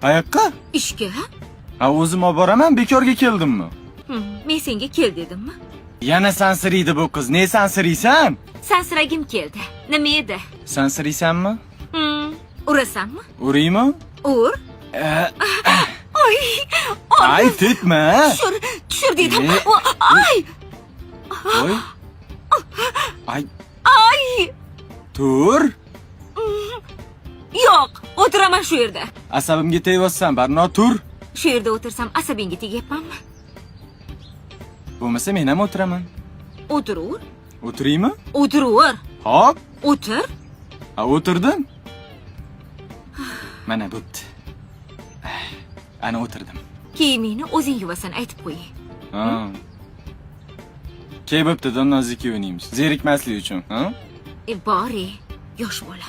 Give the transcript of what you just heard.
Qayoqqa? Ishga? Ha, o'zim olib boraman, bekorga keldimmi? Men senga kel dedimmi? Yana sansiriydi bu qiz. Ne sansiriysan? Sansiragim keldi. Nima edi? Sansiriysanmi? Urasanmi? Uraymi? Ur. Ay, Ay, tetma. tushir dedim. Ay, Oy. Ay, ay. tur. Yo'q, o'tiraman shu yerda. Asabimga tegyapsan, Barno, tur. Shu yerda o'tirsam asabingga tegyapmanmi? Bo'lmasa men ham o'tiraman. O'tiravur. O'tiraymi? O'tiravur. Hop. O'tir. Ha, o'tirdim. Mana bo'pti. Ana o'tirdim. Kiyimingni o'zing yuvasan, aytib qo'y. Ha. Ke bo'pti, nazik o'ynaymiz. Zerikmaslik uchun, ha? Bori, yosh bola.